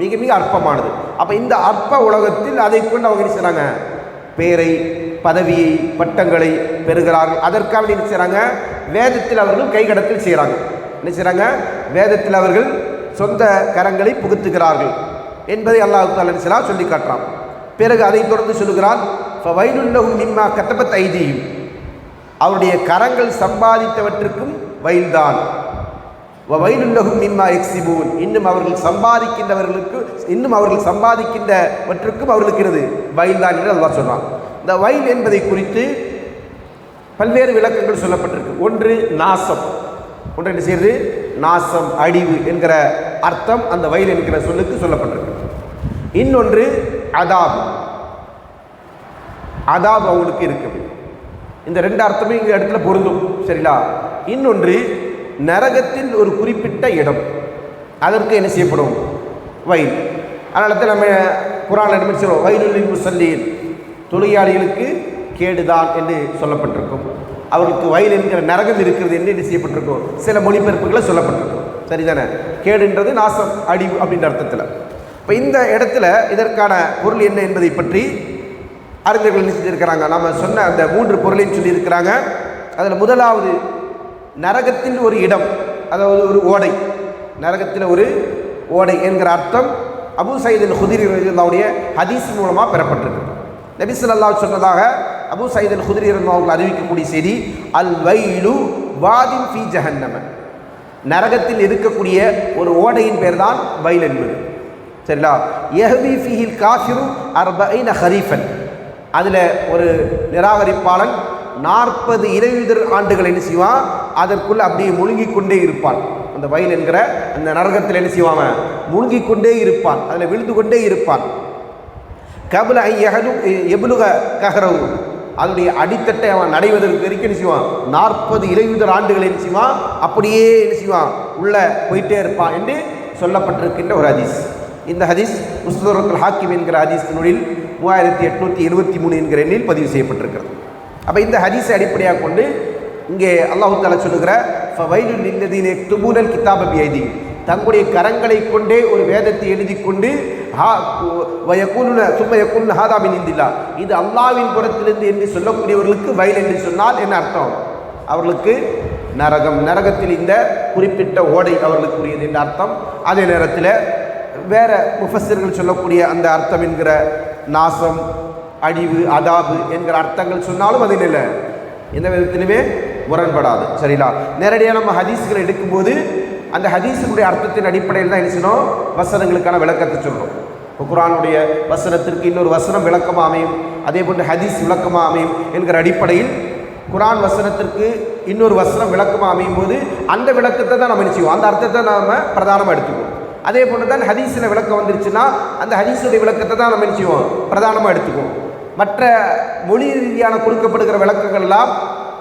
மிக மிக அற்பமானது. அப்போ இந்த அற்ப உலகத்தில் அதை கொண்டு அவங்க என்ன செய்கிறாங்க, பேரை, பதவியை, பட்டங்களை பெறுகிறார்கள். அதற்காக என்ன செய்கிறாங்க, வேதத்தில் அவர்கள் கைகடத்தில் செய்கிறாங்க. என்ன செய்கிறாங்க, வேதத்தில் அவர்கள் சொந்த கரங்களை புகுத்துகிறார்கள் என்பதை அல்லாஹ் தஆலா சொல்லி காட்டுறான். பிறகு அதை தொடர்ந்து சொல்லுகிறான், ஃபவைலுல் லஹும் மிம்மா கதபத் ஐதீஹிம், அவருடைய கரங்கள் சம்பாதித்தவற்றுக்கும் வயல்தான். வவைலுல்லஹும் மிம்மா யக்ஸிபூன், இன்னும் அவர்கள் சம்பாதிக்கின்றவற்றுக்கும் அவர்களுக்கு வயல் தான் என்று அல்லாஹ் சொல்றான். இந்த வயல் என்பதை குறித்து பல்வேறு விளக்கங்கள் சொல்லப்பட்டிருக்கு. ஒன்று நாசம், ஒன்று என்ன செய்யறது, நாசம், அழிவு என்கிற அர்த்தம் அந்த வயல் என்கிற சொல்லுக்கு சொல்லப்பட்டிருக்கு. இன்னொன்று அதாப், அதாப் அவங்களுக்கு இருக்குது. இந்த ரெண்டு அர்த்தமே இந்த இடத்துல பொருந்தும். சரிங்களா? இன்னொன்று நரகத்தில் ஒரு குறிப்பிட்ட இடம், அதற்கு என்ன செய்யப்படும், வயல். அதனால தான் நம்ம குர்ஆன்ல என்ன சொல்றோம், வயலுல் முஸல்லீன், தொழுகையாளிகளுக்கு கேடுதான் என்று சொல்லப்பட்டிருக்கும். அவருக்கு வயல் என்கிற நரகம் இருக்கிறது என்று என்ன செய்யப்பட்டிருக்கும், சில மொழிபெயர்ப்புகளை சொல்லப்பட்டிருக்கும். சரிதானே? கேடுன்றது நாசம், அழிவு அப்படின்ற அர்த்தத்தில். இப்போ இந்த இடத்துல இதற்கான பொருள் என்ன என்பதை பற்றி அறிஞர்கள் என்ன செஞ்சிருக்கிறாங்க, நம்ம சொன்ன அந்த 3 பொருளையும் சொல்லியிருக்கிறாங்க. அதில் முதலாவது நரகத்தில் ஒரு இடம், அதாவது ஒரு ஓடை, நரகத்தில் ஒரு ஓடை என்கிற அர்த்தம் அபூ சயீத் அல் குத்ரி ரலியல்லாஹுடைய ஹதீஸ் மூலமாக பெறப்பட்டிருக்கு. நபி ஸல்லல்லாஹு சொன்னதாக அபூ சயீத் அல் குத்ரி ரலியல்லாஹு அவர்கள் அறிவிக்கக்கூடிய செய்தி, அல் வைலு வாதின் ஃபீ ஜஹன்னம, நரகத்தில் இருக்கக்கூடிய ஒரு ஓடையின் பேர் தான் வைல் என்பது. சரிங்களா? யஹ்வி ஃபீஹில் காஃபிரு 40 ஹரீஃபன், அதில் ஒரு நிராகரிப்பாளன் 40 இலையுதிர் ஆண்டுகள் என்ன செய்வான், அதற்குள்ள அப்படியே முழுங்கிக் கொண்டே இருப்பான். அந்த வயல் என்கிற அந்த நரகத்தில் என்ன செய்வான், முழுங்கிக் கொண்டே இருப்பான், அதில் விழுந்து கொண்டே இருப்பான். கபல எபுலுக கஹரவு, அதனுடைய அடித்தட்டை அவன் நடைவதற்கு வரைக்கும் என்ன செய்வான், 40 இலையுதிர் ஆண்டுகள் என்ன செய்வான், அப்படியே என்ன செய்வான், உள்ள போயிட்டே இருப்பான் என்று சொல்லப்பட்டிருக்கின்ற ஒரு ஹதீஸ். இந்த ஹதீஸ் முஸ்ததரக்குல் ஹாக்கிம் என்கிற ஹதீஸ் நூலில் 3873 என்கிற எண்ணில் பதிவு செய்யப்பட்டிருக்கிறது. அப்போ இந்த ஹதீஸை அடிப்படையாக கொண்டு இங்கே அல்லாஹு தஆலா சொல்லுகிற ஃபவைலுல் லில்லதீன யக்துபூனல் கிதாப பியைதிஹிம், தங்களுடைய கரங்களை கொண்டே ஒரு வேதத்தை எழுதி கொண்டு யகூலுன ஹாதா மின் இந்தில்லாஹ், இது அல்லாஹ்வின் புறத்திலிருந்து என்று சொல்லக்கூடியவர்களுக்கு வயல் என்று சொன்னால் என்ன அர்த்தம், அவர்களுக்கு நரகம், நரகத்தில் இந்த குறிப்பிட்ட ஓடை அவர்களுக்குரியது என்ற அர்த்தம். அதே நேரத்தில் வேற முஃபஸ்ஸிர்கள் சொல்லக்கூடிய அந்த அர்த்தம் என்கிற நாசம், அழிவு, அதாபு என்கிற அர்த்தங்கள் சொன்னாலும் அது இல்லை, எந்த விதத்திலுமே முரண்படாது. சரிங்களா? நேரடியாக நம்ம ஹதீஸ்களை எடுக்கும்போது அந்த ஹதீஸினுடைய அர்த்தத்தின் அடிப்படையில் தான் என்ன செய்யணும், வசனங்களுக்கான விளக்கத்தை சொல்கிறோம். இப்போ குர்ஆனுடைய வசனத்திற்கு இன்னொரு வசனம் விளக்கமாக அமையும், அதே போன்று ஹதீஸ் விளக்கமாக அமையும் என்கிற அடிப்படையில் குர்ஆன் வசனத்திற்கு இன்னொரு வசனம் விளக்கமாக அமையும் போது அந்த விளக்கத்தை தான் நம்ம என்ன செய்வோம், அந்த அர்த்தத்தை நாம் பிரதானமாக எடுத்துக்குவோம். அதே போன்று தான் ஹதீஸில் விளக்கம் வந்துருச்சுன்னா அந்த ஹதீஸுடைய விளக்கத்தை தான் நம்ம என்ன செய்வோம், பிரதானமாக எடுத்துக்குவோம். மற்ற மொழி ரீதியான கொடுக்கப்படுகிற விளக்கங்கள் எல்லாம்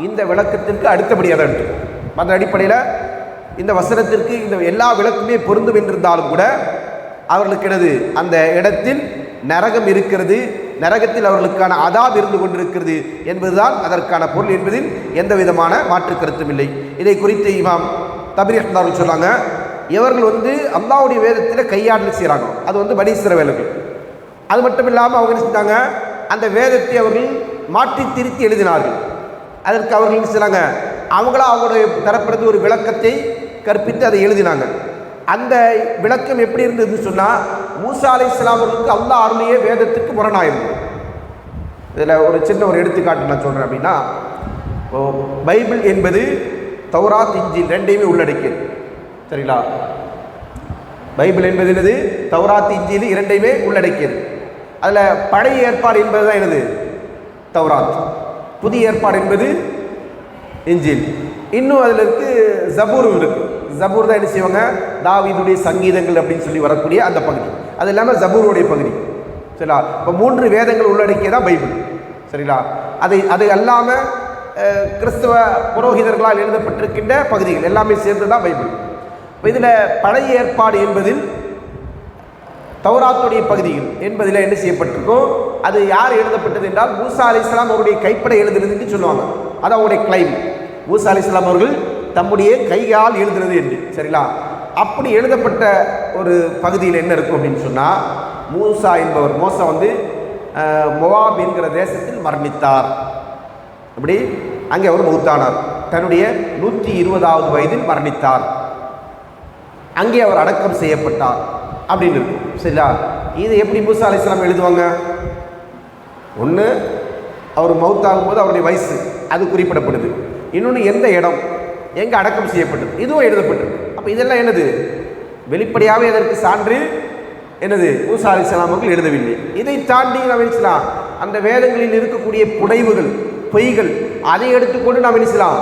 இந்த விளக்கத்திற்கு அடுத்தபடியாக தான் எடுத்துக்கும். அந்த அடிப்படையில் இந்த வசனத்திற்கு இந்த எல்லா விளக்குமே பொருந்தும் என்றிருந்தாலும் கூட அவர்களுக்கு அந்த இடத்தில் நரகம் இருக்கிறது, நரகத்தில் அவர்களுக்கான அதாப் இருந்து கொண்டிருக்கிறது என்பதுதான் அதற்கான பொருள் என்பதில் எந்த விதமான மாற்று கருத்தும் இல்லை. இதை குறித்து இமாம் தபரி ரஹ்மத்துல்லாஹி சொன்னாங்க, இவர்கள் அல்லாஹ்வுடைய வேதத்தில் கையாடல் செய்கிறாங்க, அது பனி இஸ்ரவேலர்கள். அது மட்டும் இல்லாமல் அவங்க என்ன செஞ்சாங்க, அந்த வேதத்தை அவர்கள் மாற்றி திருத்தி எழுதினார்கள். அதற்கு அவர்கள் என்ன செய்கிறாங்க, அவங்களா அவங்களுடைய தரப்பிலிருந்து ஒரு விளக்கத்தை கற்பித்து அதை எழுதினாங்க. அந்த விளக்கம் எப்படி இருந்ததுன்னு சொன்னால், மூசா அலைஹிஸ்ஸலாம் அவர்களுக்கு அல்லாஹ் அருளிய வேதத்துக்கு முரணாயிருந்தது. இதில் ஒரு சின்ன ஒரு எடுத்துக்காட்டு நான் சொல்கிறேன். அப்படின்னா, பைபிள் என்பது தௌராத், இஞ்சில் ரெண்டையுமே உள்ளடக்கியது. சரிங்களா? பைபிள் என்பது என்னது, தௌராத், இஞ்சில் இரண்டையுமே உள்ளடக்கியது. அதில் பழைய ஏற்பாடு என்பது தான் என்னது, தௌராத். புதிய ஏற்பாடு என்பது இஞ்சில். இன்னும் அதில் ஜபூரும் இருக்குது. ஜபூர் தான் என்ன செய்வாங்க, தாவீதுடைய சங்கீதங்கள் அப்படின்னு சொல்லி வரக்கூடிய அந்த பகுதி. அது இல்லாமல் ஜபூருடைய பகுதி. சரிங்களா? இப்போ 3 வேதங்கள் உள்ளடக்கியதான் பைபிள். சரிங்களா? அது அல்லாமல் கிறிஸ்தவ புரோகிதர்களால் எழுதப்பட்டிருக்கின்ற பகுதிகள் எல்லாமே சேர்ந்து தான் பைபிள். இப்போ இதில் பழைய ஏற்பாடு என்பதில் தௌராத்துடைய பகுதிகள் என்பதில் என்ன செய்யப்பட்டிருக்கோ அது யார் எழுதப்பட்டது என்றால் மூசா அலைஹிஸ்ஸலாம் அவருடைய கைப்பட எழுதுனதுன்னு சொல்லுவாங்க. அது அவருடைய கிளைம். மூசா அலைஹிஸ்ஸலாம் அவர்கள் தம்முடைய கையால் எழுதுனது என்று. சரிங்களா? அப்படி எழுதப்பட்ட ஒரு பகுதியில் என்ன இருக்கும் அப்படின்னு சொன்னால், மூசா என்பவர், மோசா மொவாப் என்கிற தேசத்தில் மரணித்தார். அப்படி அங்கே அவர் மௌத்தானார். தன்னுடைய 120வது வயதில் மரணித்தார். அங்கே அவர் அடக்கம் செய்யப்பட்டார் அப்படின்னு இருக்கும். சரிங்களா? இது எப்படி மூசா அலைஹிஸ்ஸலாம் எழுதுவாங்க? ஒன்று, அவர் மௌத்தாகும் போது அவருடைய வயசு அது குறிப்பிடப்படுது. இன்னொன்று, எந்த இடம், எங்கே அடக்கம் செய்யப்பட்டது, இதுவும் எழுதப்பட்டிருக்கு. அப்போ இதெல்லாம் என்னது வெளிப்படையாகவே அதற்கு சான்று என்னது மூசா அலைஹிஸ்ஸலாம் அவர்கள் எழுதவில்லை. இதை தாண்டி நாம் நினைச்சலாம் அந்த வேதங்களில் இருக்கக்கூடிய புனைவுகள் பொய்கள் அதை எடுத்துக்கொண்டு நாம் நினைச்சலாம்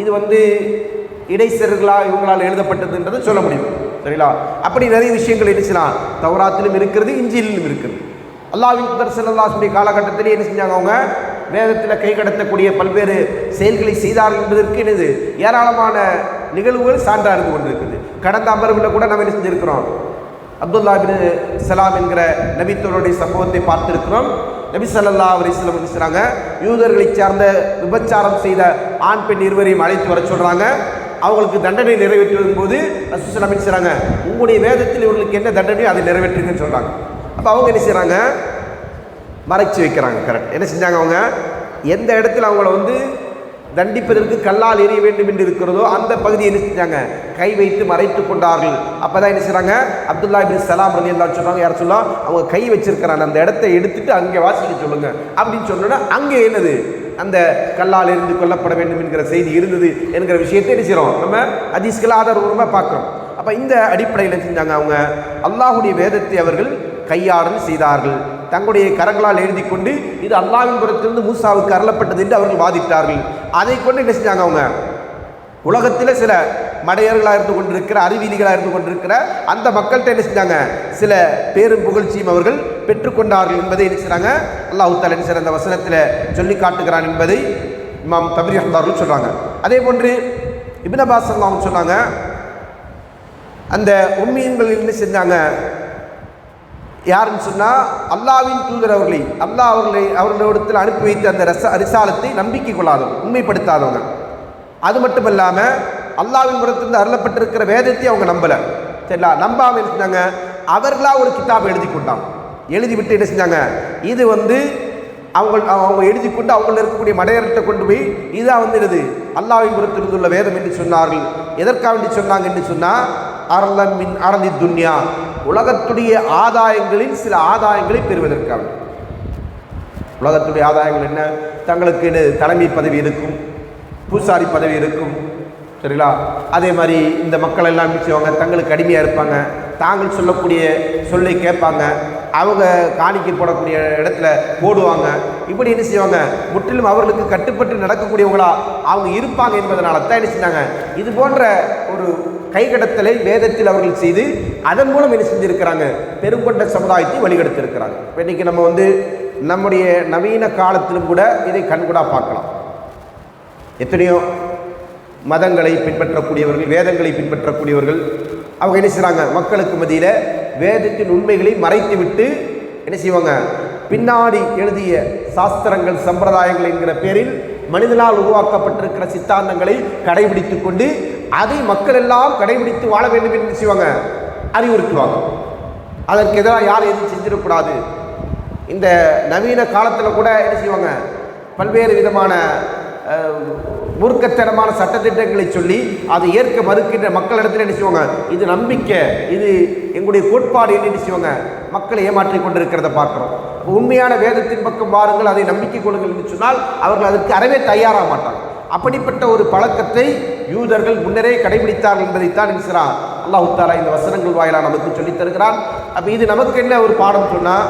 இது இடைச்சர்களாக இவங்களால் எழுதப்பட்டதுன்றதை சொல்ல முடியும். சரிங்களா? அப்படி நிறைய விஷயங்கள் நினைச்சலாம் தௌராத்திலும் இருக்கிறது, இஞ்சிலும் இருக்கிறது. அல்லாஹ்வின் தூதர் ஸல்லல்லாஹு அலைஹி வஸல்லம் காலகட்டத்திலே என்ன செஞ்சாங்க? அவங்க வேதத்தில் கை கடத்தக்கூடிய பல்வேறு செயல்களை செய்தார்கள் என்பதற்கு என்னது ஏராளமான நிகழ்வுகள் சான்றாக இருந்து கொண்டிருக்குது. கடந்த அமர்வில் கூட நம்ம என்ன செஞ்சிருக்கிறோம்? அப்துல்லா பின் சலாம் என்கிற நபித்தோருடைய சம்பவத்தை பார்த்திருக்கிறோம். நபி ஸல்லல்லாஹு அலைஹி வஸல்லம் சொல்றாங்க, யூதர்களை சார்ந்த விபச்சாரம் செய்த ஆண் பெண் இருவரையும் அழைத்து வர சொல்றாங்க. அவங்களுக்கு தண்டனை நிறைவேற்றும் போது ரசூல் ஸல்லல்லாஹு அலைஹி வஸல்லம் செய்றாங்க, உங்களுடைய வேதத்தில் இவர்களுக்கு என்ன தண்டனையோ அதை நிறைவேற்றுங்கன்னு சொல்றாங்க. அப்போ அவங்க என்ன செய்றாங்க? மறைச்சு வைக்கிறாங்க. கரெக்ட். என்ன செஞ்சாங்க? அவங்க எந்த இடத்துல அவங்கள தண்டிப்பதற்கு கல்லால் எறிய வேண்டும் என்று இருக்கிறதோ அந்த பகுதியை என்ன செஞ்சாங்க? கை வைத்து மறைத்து கொண்டார்கள். அப்போதான் என்ன செய்றாங்க? அப்துல்லா பின் சலாம் ரலியல்லாஹு சொல்றாங்க, யார் சொல்லலாம், அவங்க கை வச்சிருக்கிறாங்க, அந்த இடத்தை எடுத்துட்டு அங்கே வாசிக்க சொல்லுங்க அப்படின்னு சொன்னோன்னா அங்கே என்னது அந்த கல்லால் எறிந்து கொல்லப்பட வேண்டும் என்கிற செய்தி இருந்தது என்கிற விஷயத்தை என்ன செய்கிறோம்? நம்ம ஹதீஸ்களை ஆதாரபூர்வமாக பார்க்குறோம். அப்போ இந்த அடிப்படையில் செஞ்சாங்க அவங்க அல்லாஹுடைய வேதத்தை அவர்கள் கையாடல் செய்தார்கள். தங்களுடைய கரங்களால் எழுதி கொண்டு இது அல்லாஹ்வின் புறத்திலிருந்து மூசாவுக்கு அருளப்பட்டது என்று அவர்கள் வாதிட்டார்கள். அதை கொண்டு என்ன செஞ்சாங்க? அவங்க உலகத்தில் சில மடையர்களாக இருந்து கொண்டிருக்கிற அறிவியலிகளாக இருந்து கொண்டிருக்கிற அந்த மக்கள்கிட்ட என்ன செஞ்சாங்க? சில பேரும் புகழ்ச்சியும் அவர்கள் பெற்றுக்கொண்டார்கள் என்பதை என்ன செய்றாங்க? அல்லாஹ் தஆலா என்ன செய்ற அந்த வசனத்தில் சொல்லி காட்டுகிறான் என்பதை இமாம் தபரி ரஹ்மத்துல்லாஹி சொல்றாங்க. அதே போன்று இப்னு அப்பாஸ் அவங்க சொன்னாங்க, அந்த உம்மீன்கள் என்ன செஞ்சாங்க யாருன்னு சொன்னால் அல்லாஹ்வின் தூதர் அவர்களை அவர்களிடத்தில் அனுப்பி வைத்த அந்த ரிசாலத்தை நம்பிக்கை கொள்ளாதவங்க, உண்மைப்படுத்தாதவங்க. அது மட்டும் இல்லாமல் அல்லாஹ்வின் புறத்திலிருந்து அருளப்பட்டிருக்கிற வேதத்தை அவங்க நம்பலை. சரிங்களா? நம்பாமல் என்ன செஞ்சாங்க? அவர்களாக ஒரு கிதாப் எழுதி கொண்டாங்க. எழுதி விட்டு என்ன செஞ்சாங்க? இது அவங்க எழுதி கொண்டு அவங்கள இருக்கக்கூடிய மடையர்கிட்ட கொண்டு போய் இதான் இது அல்லாஹ்வின் புறத்திலிருந்துள்ள வேதம் என்று சொன்னார்கள். எதற்காக வேண்டி சொன்னாங்க என்று சொன்னால், அரளன் மின் அரளி துன்யா, உலகத்துடைய ஆதாயங்களில் சில ஆதாயங்களை பெறுவதற்காக. உலகத்துடைய ஆதாயங்கள் என்ன? தங்களுக்கு தலைமை பதவி இருக்கும், பூசாரி பதவி இருக்கும். சரிங்களா? அதே மாதிரி இந்த மக்கள் எல்லாம் செய்வாங்க, தங்களுக்கு அடிமையாக இருப்பாங்க, தாங்கள் சொல்லக்கூடிய சொல்லை கேட்பாங்க, அவங்க காணிக்கை போடக்கூடிய இடத்துல போடுவாங்க. இப்படி என்ன செய்வாங்க? முற்றிலும் அவர்களுக்கு கட்டுப்பட்டு நடக்கக்கூடியவங்களா அவங்க இருப்பாங்க என்பதனால தான் என்ன செஞ்சாங்க? இது போன்ற ஒரு கைகடத்தலை வேதத்தில் அவர்கள் செய்து அதன் மூலம் என்ன செஞ்சிருக்கிறாங்க? பெருங்கொண்ட சமுதாயத்தை வழிகெடுத்திருக்கிறாங்க. இப்போ இன்றைக்கி நம்ம நம்முடைய நவீன காலத்திலும் கூட இதை கண்கூடாக பார்க்கலாம். எத்தனையோ மதங்களை பின்பற்றக்கூடியவர்கள், வேதங்களை பின்பற்றக்கூடியவர்கள் அவங்க என்ன செய்கிறாங்க? மக்களுக்கு மத்தியில் வேதத்தின் உண்மைகளை மறைத்து விட்டு என்ன செய்வாங்க? பின்னாடி எழுதிய சாஸ்திரங்கள் சம்பிரதாயங்கள் என்கிற பேரில் மனிதனால் உருவாக்கப்பட்டிருக்கிற சித்தாந்தங்களை கடைபிடித்து கொண்டு அதை மக்கள் எல்லாம் கடைபிடித்து வாழ வேண்டும் என்று செய்வாங்க, அறிவுறுத்துவாங்க. அதற்கு எதிராக யாரும் எதுவும் செஞ்சிடக்கூடாது. இந்த நவீன காலத்தில் கூட என்ன செய்வாங்க? பல்வேறு விதமான மூர்க்கத்தனமான சட்டத்திட்டங்களை சொல்லி அதை ஏற்க மறுக்கின்ற மக்களிடத்தில் என்ன செய்வாங்க? இது நம்பிக்கை, இது எங்களுடைய கோட்பாடு என்று செய்வாங்க, மக்களை ஏமாற்றிக் கொண்டிருக்கிறத பார்க்குறோம். உண்மையான வேதத்தின் பக்கம் வாருங்கள், அதை நம்பிக்கை கொள்ளுங்கள் என்று சொன்னால் அவர்கள் அதற்கு அறவே தயாராக மாட்டாங்க. அப்படிப்பட்ட ஒரு பழக்கத்தை யூதர்கள் முன்னரே கடைபிடித்தார்கள் என்பதைத்தான் நினைக்கிறார் அல்லாஹ் தஆலா இந்த வசனங்கள் வாயிலாக நமக்கு சொல்லித் தருகிறான். அப்போ இது நமக்கு என்ன ஒரு பாடம் சொன்னால்,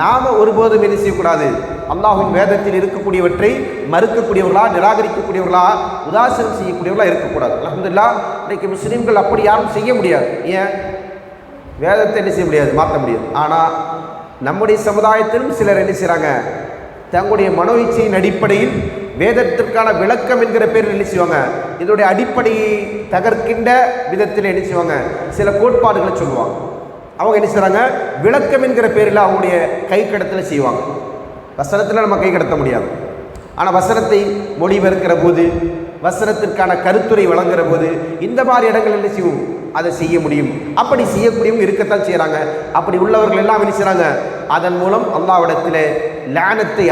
நாம் ஒருபோதும் என்ன செய்யக்கூடாது? அல்லாஹ்வின் வேதத்தில் இருக்கக்கூடியவற்றை மறுக்கக்கூடியவர்களா, நிராகரிக்கக்கூடியவர்களா, உதாசீனம் செய்யக்கூடியவர்களா இருக்கக்கூடாது. அல்ஹம்துலில்லாஹ் இன்றைக்கு முஸ்லீம்கள் அப்படி யாரும் செய்ய முடியாது. ஏன்? வேதத்தை என்ன செய்ய முடியாது? மாற்ற முடியாது. ஆனால் நம்முடைய சமுதாயத்திலும் சிலர் என்ன செய்கிறாங்க? தங்களுடைய மனோ இச்சையின் அடிப்படையில் வேதத்திற்கான விளக்கம் என்கிற பேரில் என்ன செய்வாங்க? இதோடைய அடிப்படையை தகர்க்கின்ற விதத்தில் என்ன செய்வாங்க? சில கோட்பாடுகளை சொல்லுவாங்க. அவங்க என்ன செய்கிறாங்க? விளக்கம் என்கிற பேரில் அவங்களுடைய கை கடத்தலை செய்வாங்க. வசனத்தில் நம்ம கை கடத்த முடியாது. ஆனால் வசனத்தை மொழிபெயர்க்கிற போது, வசனத்திற்கான கருத்துரை வழங்குகிற போது இந்த மாதிரி இடங்கள் என்ன செய்வோம்? அதை செய்ய முடியும். அப்படி செய்யக்கூடியவங்க இருக்கத்தான் செய்கிறாங்க. அப்படி உள்ளவர்கள் எல்லாம் என்ன செய்கிறாங்க? அதன் மூலம் அல்லாஹ்விடத்தில் லானத்தை,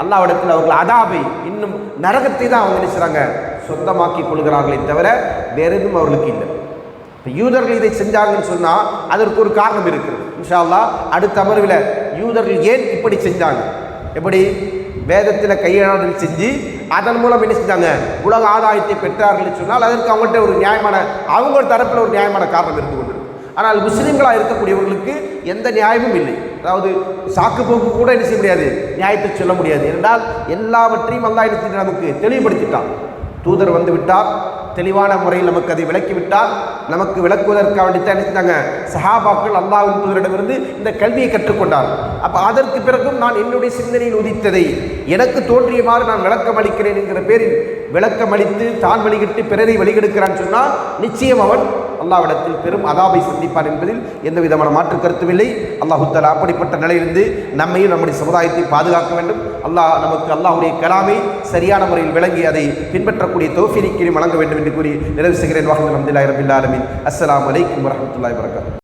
அல்லாஹ்விடத்தில் அவர்கள் அதாபை, இன்னும் நரகத்தை தான் அவங்க என்ன செய்கிறாங்க? சொந்தமாக்கி கொள்கிறார்களே தவிர வேற எதுவும் அவர்களுக்கு இல்லை. இப்போ யூதர்கள் இதை செஞ்சாங்கன்னு சொன்னால் அதற்கு ஒரு காரணம் இருக்குது. இன்ஷா அல்லாஹ் அடுத்த அமர்வில் யூதர்கள் ஏன் இப்படி செஞ்சாங்க, எப்படி வேதத்தில் கையாளல் செஞ்சு அதன் மூலம் என்ன செஞ்சாங்க, உலக ஆதாயத்தை பெற்றார்கள் சொன்னால் அதற்கு அவங்கள்ட்ட ஒரு நியாயமான, அவங்க தரப்பில் ஒரு நியாயமான காரணம் இருந்து கொண்டு. ஆனால் முஸ்லீம்களாக இருக்கக்கூடியவர்களுக்கு எந்த நியாயமும் இல்லை. அதாவது சாக்கு போக்கு கூட என்ன செய்ய முடியாது, நியாயத்தை சொல்ல முடியாது. என்றால் எல்லாவற்றையும் அல்லாஹ் என்ன செஞ்சு நமக்கு தெளிவுபடுத்திட்டான். தூதர் வந்து விட்டார், தெளிவான முறையில் நமக்கு அதை விளக்கிவிட்டார். நமக்கு விளக்குவதற்காக வேண்டித்தான் என்ன செஞ்சாங்க, சஹாபாக்கள் அல்லாஹ்வின் தூதரிடமிருந்து இந்த கல்வியை கற்றுக்கொண்டார். அப்போ அதற்கு பிறகும் நான் என்னுடைய சிந்தனையில் உதித்ததை எனக்கு தோன்றியமாறு நான் விளக்கம் அளிக்கிறேன் என்கிற பேரில் விளக்கம் அளித்து தான் வழிகிட்டு பிறரை வழிகெடுக்கிறான்னு சொன்னால் நிச்சயம் அவன் அல்லாஹ்விடத்தில் பெரும் அதாபை சந்திப்பார் என்பதில் எந்த விதமான மாற்று கருத்துமில்லை. அல்லாஹு தஆலா அப்படிப்பட்ட நிலையிலிருந்து நம்மையும் நம்முடைய சமுதாயத்தை பாதுகாக்க வேண்டும். அல்லாஹ் நமக்கு அல்லாஹ்வுடைய கலாமை சரியான முறையில் விளங்கி அதை பின்பற்றக்கூடிய தௌஃபீக்கையும் வழங்க வேண்டும் என்று கூறி நிறைவு செய்கிறேன். அல்ஹம்துலில்லாஹி ரப்பில் ஆலமீன். அஸ்ஸலாமு அலைக்கும் வரஹ்மத்துல்லாஹி வபரகாத்துஹு.